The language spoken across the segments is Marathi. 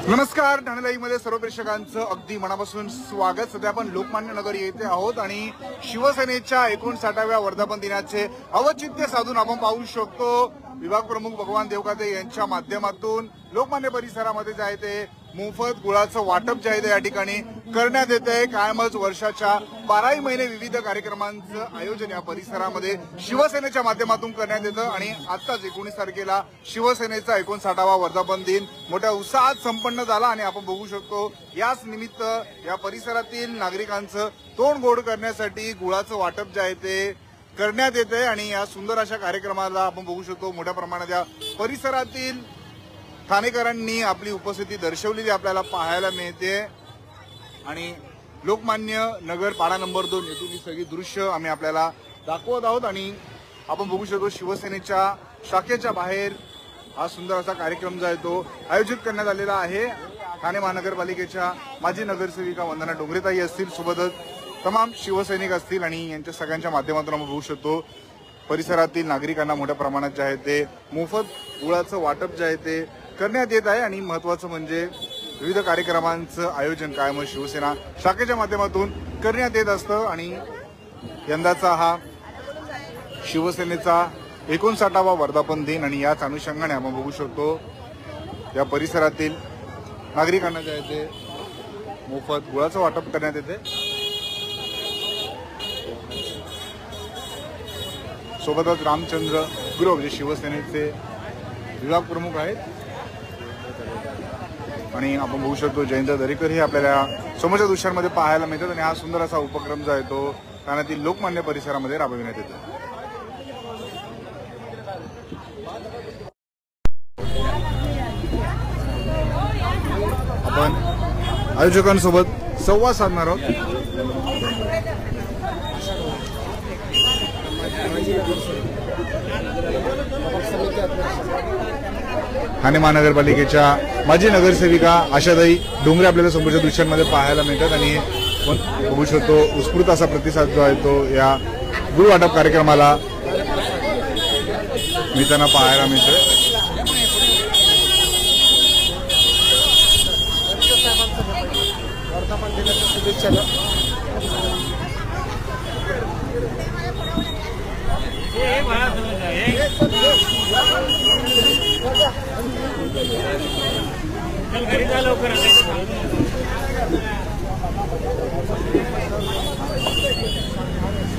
नमस्कार, ठाणे लाईव्ह मध्ये सर्व प्रेक्षकांचं अगदी मनापासून स्वागत। सध्या आपण लोकमान्य नगर येथे आहोत आणि शिवसेनेच्या 59व्या वर्धापन दिनाचे औचित्य साधून आपण पाहू शकतो विभाग प्रमुख भगवान देवकाते यांच्या माध्यमातून लोकमान्य परिसरामध्ये जे आहे ते मोफत गुळाचं वाटप जे आहे ते या ठिकाणी करण्यात येते। कायमच वर्षाच्या 12 महिने विविध कार्यक्रमांचं आयोजन या परिसरामध्ये शिवसेनेच्या माध्यमातून करण्यात येतं आणि आताच 19 तारखेला शिवसेनेचा 59वा वर्धापन दिन मोठ्या उत्साहात संपन्न झाला आणि आपण बघू शकतो याच निमित्त या परिसरातील नागरिकांचं तोंड गोड करण्यासाठी गुळाचं वाटप जे आहे ते करण्यात येते आणि या सुंदर अशा कार्यक्रमाला आपण बघू शकतो मोठ्या प्रमाणात या परिसरातील ठाणेकरांनी आपली उपस्थिती दर्शवलेली आपल्याला पाहायला मिळते आणि लोकमान्य नगर पाडा नंबर 2 येथून ही सगळी दृश्य आम्ही आपल्याला दाखवत आहोत आणि आपण बघू शकतो शिवसेनेच्या शाखेच्या बाहेर हा सुंदर असा कार्यक्रम जो आहे तो आयोजित करण्यात आलेला आहे। ठाणे महानगरपालिकेच्या माजी नगरसेविका वंदना डोंगरेताई असतील, सोबतच तमाम शिवसैनिक असतील आणि यांच्या सगळ्यांच्या माध्यमातून आपण बघू शकतो परिसरातील नागरिकांना मोठ्या प्रमाणात जे आहे ते मोफत गुळाचं वाटप जे आहे ते करण्यात येत आहे आणि महत्त्वाचं म्हणजे विविध कार्यक्रमांचं आयोजन कायम शिवसेना शाखेच्या माध्यमातून करण्यात येत असतं आणि यंदाचा हा शिवसेनेचा 59वा वर्धापन दिन आणि याच अनुषंगाने आपण बघू शकतो या परिसरातील नागरिकांना जे आहे ते मोफत गुळाचं वाटप करण्यात येते। सोबतच रामचंद्र गुरव जे शिवसेनेचे विभाग प्रमुख आहेत आणि आपण बघू शकतो जयंत दरेकर हे आपल्याला समोरच्या दृश्यांमध्ये पाहायला मिळतात आणि हा सुंदर असा उपक्रम जो आहे तो ठाण्यातील लोकमान्य परिसरामध्ये राबविण्यात येतो। आपण आयोजकांसोबत संवाद साधणार आहोत। ठाणे महानगरपालिकेच्या माजी नगरसेविका आशाताई डोंगरे आपल्याला समोरच्या दृश्यांमध्ये पाहायला मिळतात आणि बघू शकतो उत्स्फूर्त असा प्रतिसाद जो आहे तो या गुळ वाटप कार्यक्रमाला मिळताना पाहायला मिळतोय।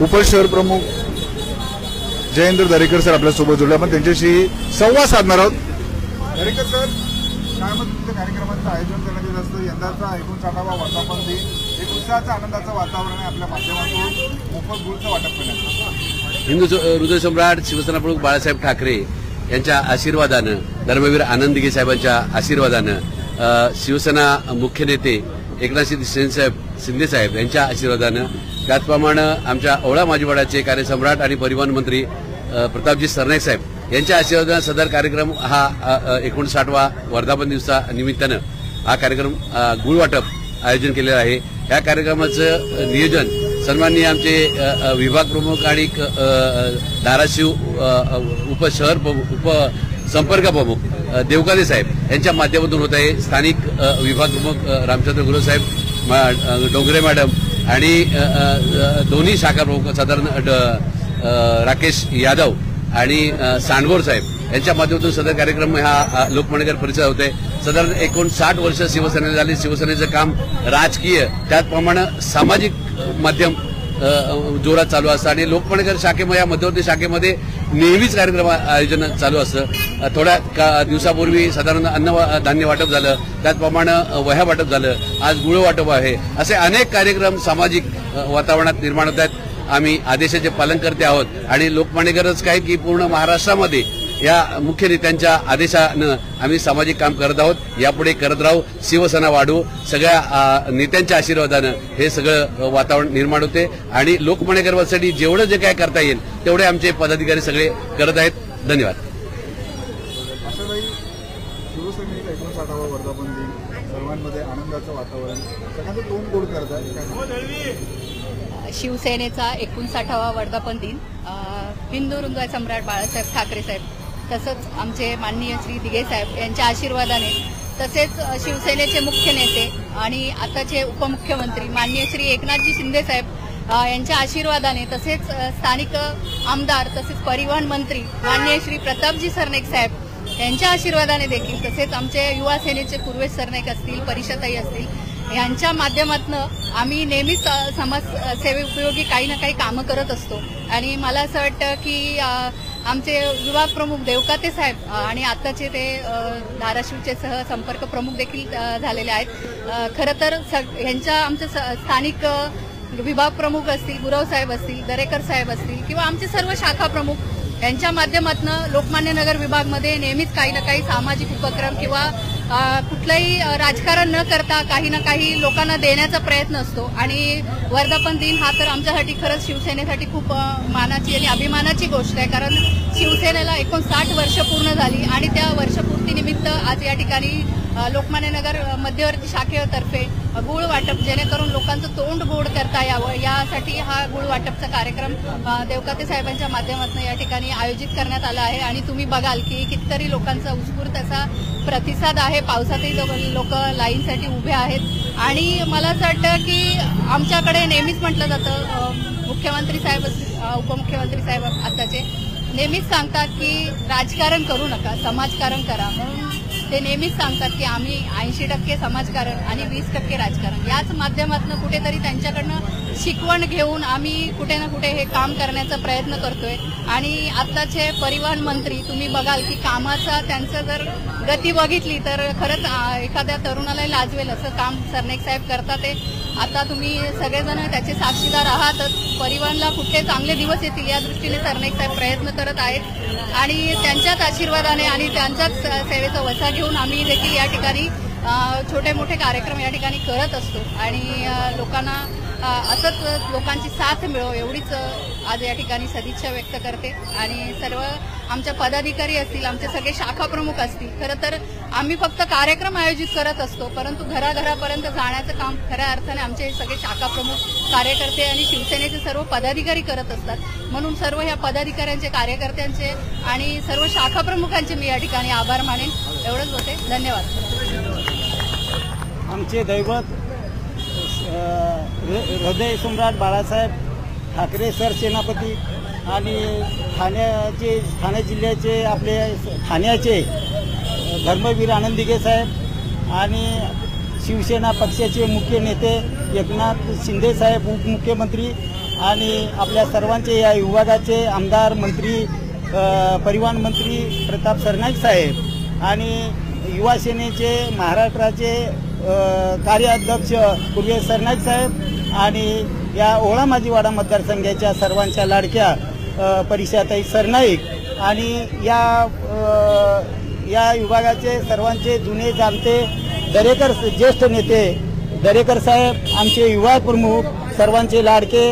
उपशहर प्रमुख जयेंद्र दरेकर सर आपल्या सोबत जोडले, आपण त्यांच्याशी संवाद साधणार आहोत। दरेकर सर, शाळेमध्ये कार्यक्रमांचं आयोजन करण्यात येत असतं। यंदाचा 59वा वर्धापन दिन एक उत्साहाचं आनंदाचं वातावरण आहे, आपल्या माध्यमातून मोफत गुळचं वाटप करण्यात। हिंदू हृदय सम्राट शिवसेना प्रमुख बाळासाहेब ठाकरे यांच्या आशीर्वादानं, धर्मवीर आनंद दिघे साहेबांच्या आशीर्वादानं, शिवसेना मुख्य नेते एकनाथ शिंदे साहेब यांच्या आशीर्वादानं, त्याचप्रमाणे आमच्या ओळा माजीवाडाचे कार्यसम्राट आणि परिवहन मंत्री प्रतापजी सरनाईक साहेब यांच्या आशीर्वादानं सदर कार्यक्रम हा 59वा वर्धापन दिवसा निमित्तानं हा कार्यक्रम गुळ वाटप आयोजन केलेलं आहे। या कार्यक्रमाचं नियोजन सन्माननीय आमचे विभाग प्रमुख आणि धाराशिव उपशहर उपसंपर्क प्रमुख देवकाते साहेब यांच्या माध्यमातून होत आहे। स्थानिक विभाग प्रमुख रामचंद्र गुरव साहेब, डोंगरे मॅडम आणि दोन्ही शाखा प्रमुख साधारण राकेश यादव आणि सांडगोर साहेब यांच्या माध्यमातून सदर कार्यक्रम हा लोकमान्य परिसर होते। साधारण 59 वर्ष शिवसेनेला झाली। शिवसेनेचं काम राजकीय त्याचप्रमाणे सामाजिक माध्यम जोरात चालू असतं आणि लोकमान्य शाखेमध्ये या मध्यवर्ती शाखेमध्ये नेहमीच कार्यक्रम आयोजन चालू असतं। थोड्या दिवसापूर्वी साधारण धान्य वाटप झालं, त्याचप्रमाणे वह्या वाटप झालं, आज गुळ वाटप आहे, असे अनेक कार्यक्रम सामाजिक वातावरणात निर्माण होत आहेत। आम्ही आदेशाचे पालन करते आहोत आणि लोकमान्यकरच काय की पूर्ण महाराष्ट्रामध्ये या मुख्य नेत्यांच्या आदेशानं आम्ही सामाजिक काम करत आहोत, यापुढे करत राहू। शिवसेना वाढू, सगळ्या नेत्यांच्या आशीर्वादानं हे सगळं वातावरण निर्माण होते आणि लोकमान्यकरांसाठी जेवढं जे काय करता येईल तेवढे आमचे पदाधिकारी सगळे करत आहेत। धन्यवाद। शिवसेनेचा 59वा वर्धापन दिन सर्वांमध्ये आनंदाचं वातावरण, सगळ्यांचं तोंड गोड करतात। शिवसेनेचा 59वा वर्धापन दिन हिंदू हृदय सम्राट बाळासाहेब ठाकरे साहेब तसंच आमचे माननीय श्री दिघे साहेब यांच्या आशीर्वादाने तसेच शिवसेनेचे मुख्य नेते आणि आताचे उपमुख्यमंत्री माननीय श्री एकनाथजी शिंदे साहेब यांच्या आशीर्वादाने, तसेच स्थानिक आमदार तसेच परिवहन मंत्री माननीय श्री प्रतापजी सरनाईक साहेब यांच्या आशीर्वादाने देखील, तसेच आमचे युवा सेनेचे पूर्वेश सरनाईक असतील, परिषाताई असतील, यांच्या माध्यमातून आम्ही नेहमीच समाज सेवेउपयोगी काही ना काही कामं करत असतो. आणि मला असं वाटतं की आमचे विभाग प्रमुख देवकाते साहेब आणि आताचे ते धाराशिवचे सहसंपर्क प्रमुख देखील झालेले आहेत. खरं तर यांच्या आमचे स्थानिक विभाग प्रमुख असतील, गुरव साहेब असतील, दरेकर साहेब असतील किंवा आमचे सर्व शाखा प्रमुख यांच्या माध्यमातून लोकमान्य नगर विभागमध्ये नेहमीच काही ना काही सामाजिक उपक्रम किंवा कुठलंही राजकारण न करता काही ना काही लोकांना देण्याचा प्रयत्न असतो. आणि वर्धापन दिन हा तर आमच्यासाठी खरंच शिवसेनेसाठी खूप मानाची आणि अभिमानाची गोष्ट आहे, कारण शिवसेनेला 59 वर्ष पूर्ण झाली आणि त्या वर्षपूर्तीनिमित्त आज या ठिकाणी लोकमान्य नगर मध्यवर्ती शाखेतर्फे गुळ वाटप, जेणेकरून लोकांचं तोंड गोड करता यावं यासाठी हा गुळ वाटपचा कार्यक्रम देवकाते साहेबांच्या माध्यमातून या ठिकाणी आयोजित करण्यात आला आहे. आणि तुम्ही बघाल की कितीतरी लोकांचा उत्स्फूर्त असा प्रतिसाद आहे. पावसातही लोक लाईनसाठी उभे आहेत. आणि मला असं वाटतं की आमच्याकडे नेहमीच म्हटलं जातं, मुख्यमंत्री साहेब उपमुख्यमंत्री साहेब आताचे नेहमीच सांगतात की राजकारण करू नका, समाजकारण करा. म्हणून ते नेहमीच सांगतात की आम्ही 80% समाजकारण आणि 20% राजकारण याच माध्यमातून कुठेतरी त्यांच्याकडनं शिकवण घेऊन आम्ही कुठे ना कुठे हे काम करण्याचा प्रयत्न करतोय. आणि आत्ताचे परिवहन मंत्री तुम्ही बघाल की कामाचा त्यांचं जर गती बघितली तर खरंच एखाद्या तरुणाला लाजवेल असं काम सरनाईक साहेब करतात. ते आता तुम्ही सगळेजण त्याचे साक्षीदार आहातच. परिवहनला कुठले चांगले दिवस येतील या दृष्टीने सरनाईक साहेब प्रयत्न करत आहेत आणि त्यांच्याच आशीर्वादाने आणि त्यांच्याच सेवेचा वसा घेऊन आम्ही देखील या ठिकाणी छोटे मोठे कार्यक्रम या ठिकाणी करत असतो. आणि लोकांना असंच लोकांची साथ मिळो एवढीच आज या ठिकाणी सदिच्छा व्यक्त करते. आणि सर्व आमच्या पदाधिकारी असतील, आमचे सगळे शाखा प्रमुख असतील, खरं तर आम्ही फक्त कार्यक्रम आयोजित करत असतो, परंतु घराघरापर्यंत जाण्याचं काम खऱ्या अर्थाने आमचे सगळे शाखा प्रमुख, कार्यकर्ते आणि शिवसेनेचे सर्व पदाधिकारी करत असतात. म्हणून सर्व ह्या पदाधिकाऱ्यांचे, कार्यकर्त्यांचे आणि सर्व शाखा प्रमुखांचे मी या ठिकाणी आभार मानेन. एवढंच होते. धन्यवाद. आमचे दैवत हृदय सम्राट बाळासाहेब ठाकरे सर सेनापती आणि ठाणे जिल्ह्याचे आपले ठाण्याचे धर्मवीर आनंदिगे साहेब आणि शिवसेना पक्षाचे मुख्य नेते एकनाथ शिंदे साहेब उपमुख्यमंत्री आणि आपल्या सर्वांचे या विभागाचे आमदार, मंत्री, परिवहन मंत्री प्रताप सरनाईक साहेब आणि युवा सेनेचे महाराष्ट्राचे कार्याध्यक्ष पूर्वेश सरनाईक साहेब आणि या ओळा माजीवाडा मतदारसंघाच्या सर्वांच्या लाडक्या परिषाताई सरनाईक आणि या विभागाचे सर्वांचे जुने जाणते दरेकर ज्येष्ठ नेते दरेकर साहेब, आमचे युवा प्रमुख सर्वांचे लाडके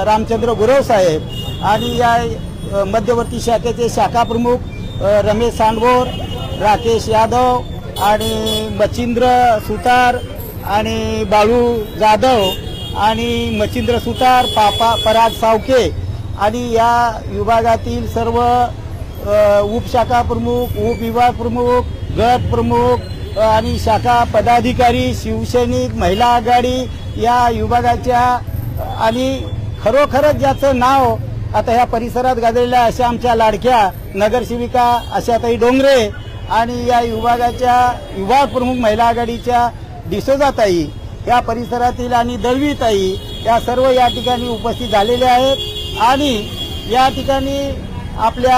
रामचंद्र गुरव साहेब आणि या मध्यवर्ती शाखेचे शाखा प्रमुख रमेश सांडवोर, राकेश यादव आणि मच्छिंद्र सुतार आणि बाळू जाधव आणि मच्छिंद्र सुतार, पराग सावके आणि या विभागातील सर्व उपशाखा प्रमुख, उपविभाग प्रमुख, गट प्रमुख आणि शाखा पदाधिकारी, शिवसैनिक, महिला आघाडी या विभागाच्या आणि खरोखरच ज्याचं नाव आता ह्या परिसरात गाजलेल्या अशा आमच्या लाडक्या नगरसेविका आशाताई डोंगरे आणि या विभागाच्या विभाग प्रमुख महिला आघाडीच्या डिसोजाताई या परिसरातील आणि दळवीताई या सर्व या ठिकाणी उपस्थित झालेल्या आहेत. आणि या ठिकाणी आपल्या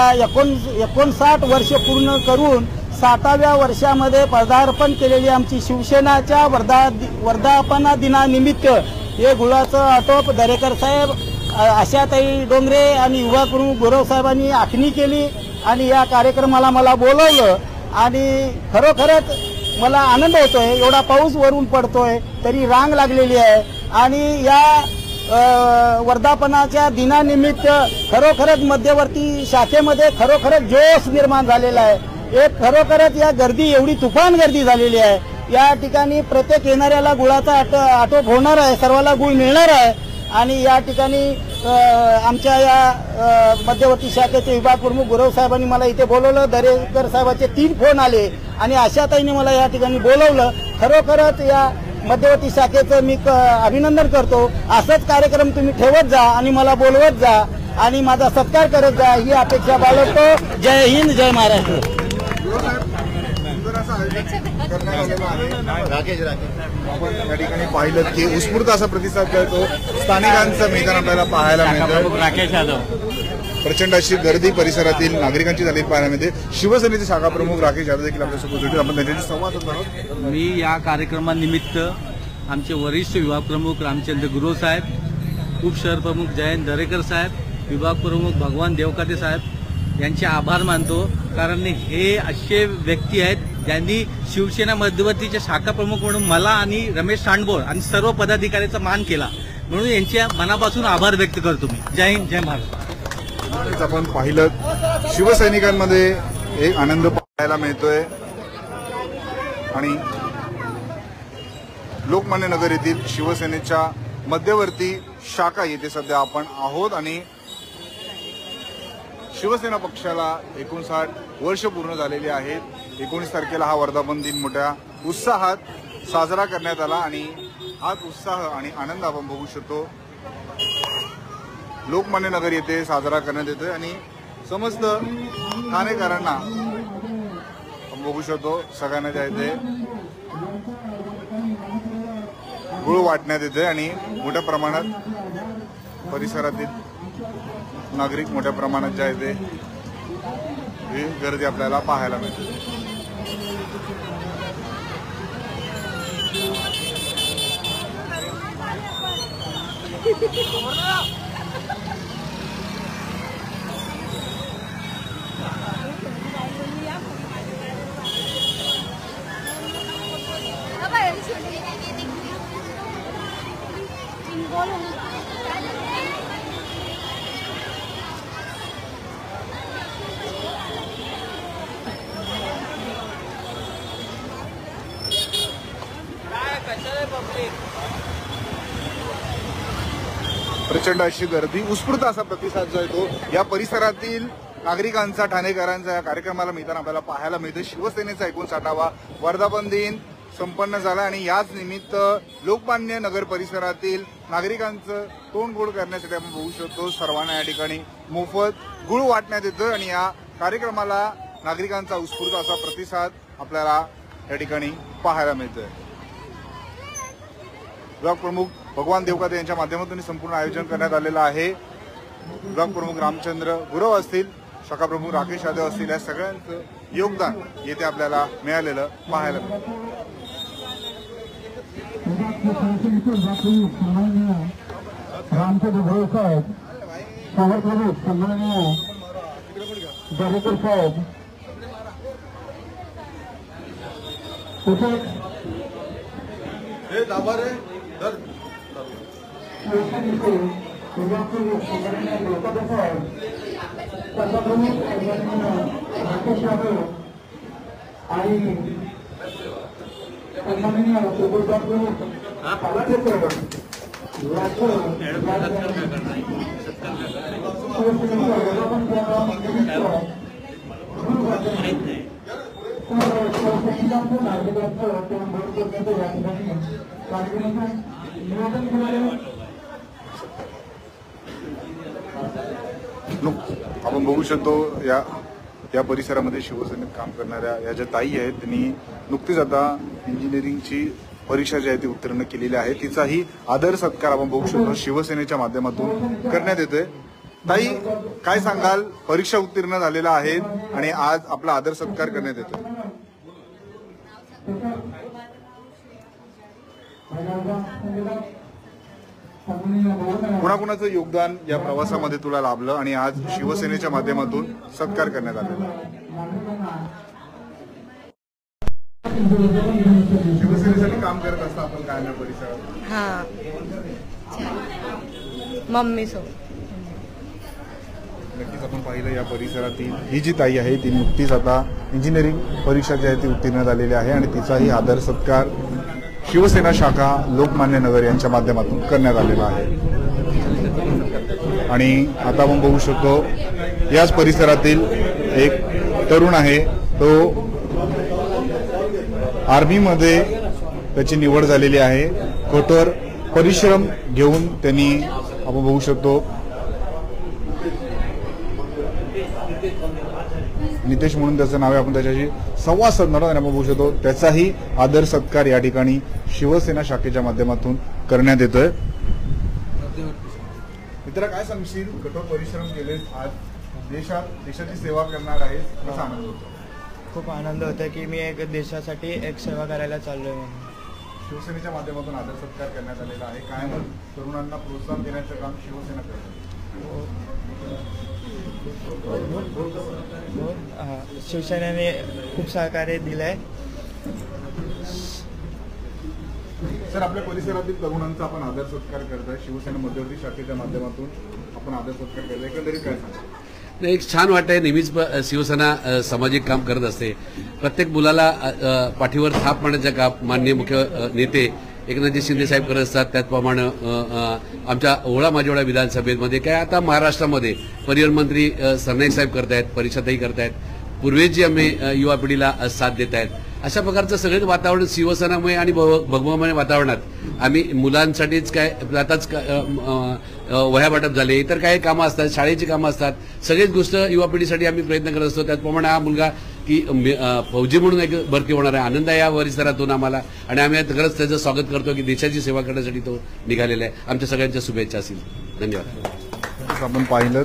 59 वर्ष पूर्ण करून 60व्या वर्षामध्ये पदार्पण केलेली आमची शिवसेनाच्या वर्धापना दिनानिमित्त हे गुळाचं आटोप दरेकर साहेब, आशाताई डोंगरे आणि युवा प्रमुख गुरव साहेबांनी आखणी केली आणि या कार्यक्रमाला मला बोलवलं आणि खरोखरच मला आनंद होतोय. एवढा पाऊस वरून पडतोय तरी रांग लागलेली आहे आणि या वर्धापनाच्या दिनानिमित्त खरोखरच मध्यवर्ती शाखेमध्ये खरोखरच जोश निर्माण झालेला आहे. एक खरोखरच या गर्दी एवढी तुफान गर्दी झालेली आहे. या ठिकाणी प्रत्येक येणाऱ्याला गुळाचा आटोप होणार आहे, सर्वांना गुळ मिळणार आहे. आणि या ठिकाणी आमच्या या मध्यवर्ती शाखेचे विभाग प्रमुख गुरव साहेबांनी मला इथे बोलवलं. दरेकर साहेबांचे 3 फोन आले आणि आशाताईने मला या ठिकाणी बोलवलं. खरोखरच या मध्यवर्ती शाखेचं मी अभिनंदन करतो. असंच कार्यक्रम तुम्ही ठेवत जा आणि मला बोलवत जा आणि माझा सत्कार करत जा ही अपेक्षा बाळगतो. जय हिंद, जय महाराष्ट्र. आपण या ठिकाणी पाहिलं की उत्स्फूर्त असा प्रतिसाद तो स्थानिकांचं मैदान आपल्याला पाहायला मिळतं. राकेश यादव. प्रचंड अशी गर्दी परिसरातील नागरिकांची झालेली पाहायला मिळते. शिवसेनेचे शाखा प्रमुख राकेश यादव देखील आपल्यासोबत होते. आपण त्यांच्याशी संवाद साधणार. मी या कार्यक्रमानिमित्त आमचे वरिष्ठ विभाग प्रमुख रामचंद्र गुरव साहेब, उपशहर प्रमुख जयंत दरेकर साहेब, विभाग प्रमुख भगवान देवकाते साहेब यांचे आभार मानतो. कारण हे असे व्यक्ती आहेत ज्यांनी शिवसेना मध्यवर्तीच्या शाखा प्रमुख म्हणून मला आणि रमेश सांडबोळ आणि सर्व पदाधिकाऱ्यांचा मान केला, म्हणून यांच्या मनापासून आभार व्यक्त करतो मी. जय हिंद, जय महाराष्ट्र. आपण पाहिलं शिवसैनिकांमध्ये एक आनंद पाहायला मिळतोय आणि लोकमान्य नगर येथील शिवसेनेच्या मध्यवर्ती शाखा येथे सध्या आपण आहोत आणि शिवसेना पक्षाला 59 वर्ष पूर्ण झालेली आहेत. 19 तारखेला हा वर्धापन दिन मोठ्या उत्साहात साजरा करण्यात आला आणि हाच उत्साह आणि आनंद आपण बघू शकतो लोकमान्य नगर येथे साजरा करण्यात येतोय आणि समस्त ठाणेकरांना आपण बघू शकतो सगळ्यांना ज्या इथे गुळ वाटण्यात येते आणि मोठ्या प्रमाणात परिसरातील नागरिक मोठ्या प्रमाणात ज्या इथे ही गर्दी आपल्याला पाहायला मिळते. प्रचंड अशी गर्दी, उत्स्फूर्त असा प्रतिसाद जो आहे तो या परिसरातील नागरिकांचा, ठाणेकरांचा या कार्यक्रमाला मिळताना आपल्याला पाहायला मिळतं. शिवसेनेचा 59वा वर्धापन दिन संपन्न झाला आणि याच निमित्त लोकमान्य नगर परिसरातील नागरिकांचं तोंड गोड करण्यासाठी आपण बघू शकतो सर्वांना या ठिकाणी मोफत गुळ वाटण्यात येतोय आणि या कार्यक्रमाला नागरिकांचा उत्स्फूर्त असा प्रतिसाद आपल्याला या ठिकाणी पाहायला मिळतोय. विभाग प्रमुख भगवान देवकाते यांच्या माध्यमातून संपूर्ण आयोजन करण्यात आलेलं आहे. विभाग प्रमुख रामचंद्र गुरव असतील, शाखा प्रमुख राकेश यादव असतील, या सगळ्यांचं योगदान येथे आपल्याला मिळालेलं पाहायला मिळतं. रामचंद्र गुरव साहेब, शाखा प्रमुख सन्माननीय दरेकर साहेब, शिवसेनेचे विभाग प्रमुख सन्माननीय देवकाते साहेब, शाखा प्रमुख सन्माननीय राकेश यादव आणि सन्माननीय विभाग प्रमुख पलाटे साहेब आपण बघू शकतो या परिसरामध्ये शिवसेनेत काम करणाऱ्या या ज्या ताई आहेत त्यांनी नुकतीच आता इंजिनिअरिंगची परीक्षा जी आहे ती उत्तीर्ण केलेली आहे. तिचाही आदर सत्कार आपण बघू शकतो शिवसेनेच्या माध्यमातून करण्यात येतोय. ताई, काय सांगाल? परीक्षा उत्तीर्ण झालेल्या आहेत आणि आज आपला आदर सत्कार करण्यात येतोय. कुणाकुणाचं योगदान या प्रवासामध्ये तुला लाभलं आणि आज शिवसेनेच्या माध्यमातून सत्कार करण्यात आलेला? शिवसेनेसाठी काम करत असता आपण काय ना परिसरात? हा, मम्मी सोबत. नक्कीच आपण पाहिलं या परिसरातील ही जी ताई आहे ती नुकतीच आता इंजिनिअरिंग परीक्षा जी आहे ती उत्तीर्ण झालेली आहे आणि तिचाही आदर सत्कार शिवसेना शाखा लोकमान्य नगर यांच्या माध्यमातून करण्यात आलेला आहे. आणि आता आपण बघू शकतो याच परिसरातील एक तरुण आहे, तो आर्मीमध्ये त्याची निवड झालेली आहे. कठोर परिश्रम घेऊन त्यांनी आपण बघू शकतो नितेश म्हणून त्याचं नाव आहे. आपण त्याच्याशी संवाद साधणार आहोत आणि आपण बघू शकतो त्याचाही आदर सत्कार या ठिकाणी शिवसेना शाखेच्या माध्यमातून करण्यात येतोय. मित्रा, काय सांगशील? कठोर परिश्रम केले, आज देशाची सेवा करणार आहे, कसा आनंद होतो? खूप आनंद होता की मी एक देशासाठी एक सेवा करायला चाललोय म्हणून. शिवसेनेच्या माध्यमातून आदर सत्कार करण्यात आलेला आहे. कायम तरुणांना प्रोत्साहन देण्याचं काम शिवसेना करते. शिवसेनेने खूप सहकार्य दिलंय. सर, आपल्या परिसरातील तरुणांचा आपण आदर सत्कार करताय. शिवसेना मध्यवर्ती शाखेच्या माध्यमातून आपण आदर सत्कार करताय. एकंदरीत काय सांगा? एक छान वाटतंय. नेहमीच शिवसेना सामाजिक काम करत असते. प्रत्येक मुलाला पाठीवर थाप मारण्याचं काम माननीय मुख्य नेते एकनाथजी शिंदे साहेब करत असतात. त्याचप्रमाणे आमच्या ओळा माजिवडा विधानसभेमध्ये काय आता महाराष्ट्रामध्ये परिवहन मंत्री सरनाईक साहेब करतायत, परिषदही करतायत, पूर्वेची आम्ही युवा पिढीला साथ देत आहेत. अशा प्रकारचं सगळेच वातावरण शिवसेनामुळे आणि भगवामय वातावरणात आम्ही मुलांसाठीच काय आताच वह्या वाटप झाले, इतर काही कामं असतात, शाळेची कामं असतात, सगळीच गोष्ट युवा पिढीसाठी आम्ही प्रयत्न करत असतो. त्याचप्रमाणे हा मुलगा की फौजी म्हणून एक भरती होणार आहे, आनंद आहे या परिसरातून आम्हाला. आणि आम्ही खरंच त्याचं स्वागत करतो की देशाची सेवा करण्यासाठी तो निघालेला आहे. आमच्या सगळ्यांच्या शुभेच्छा असतील. धन्यवाद. आपण पाहिलं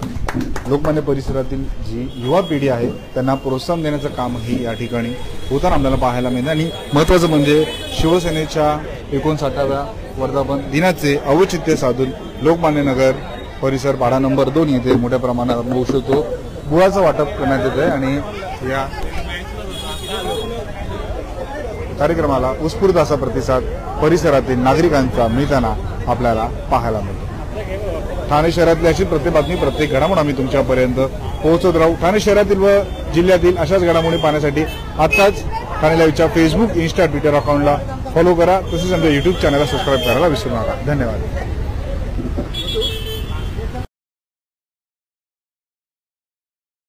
लोकमान्य परिसरातील जी युवा पिढी आहे त्यांना प्रोत्साहन देण्याचं कामही या ठिकाणी होताना आपल्याला पाहायला मिळतं. आणि महत्त्वाचं म्हणजे शिवसेनेच्या 59व्या वर्धापन दिनाचे औचित्य साधून लोकमान्य नगर परिसर पाडा नंबर 2 येथे मोठ्या प्रमाणात बघू शकतो गुळाचं वाटप करण्यात येत आहे. आणि या कार्यक्रमाला उत्स्फूर्त असा प्रतिसाद परिसरातील नागरिकांचा मिळताना आपल्याला पाहायला मिळतो. ठाणे शहरातली अशी प्रत्येक बातमी, प्रत्येक घडामोड आम्ही तुमच्यापर्यंत पोहोचत राहू. ठाणे शहरातील व जिल्ह्यातील अशाच घडामोडी पाहण्यासाठी आताच ठाणे लाईव्हच्या फेसबुक, इन्स्टा, ट्विटर अकाउंटला फॉलो करा. तसेच आमच्या युट्यूब चॅनलला सबस्क्राईब करायला विसरू नका. धन्यवाद.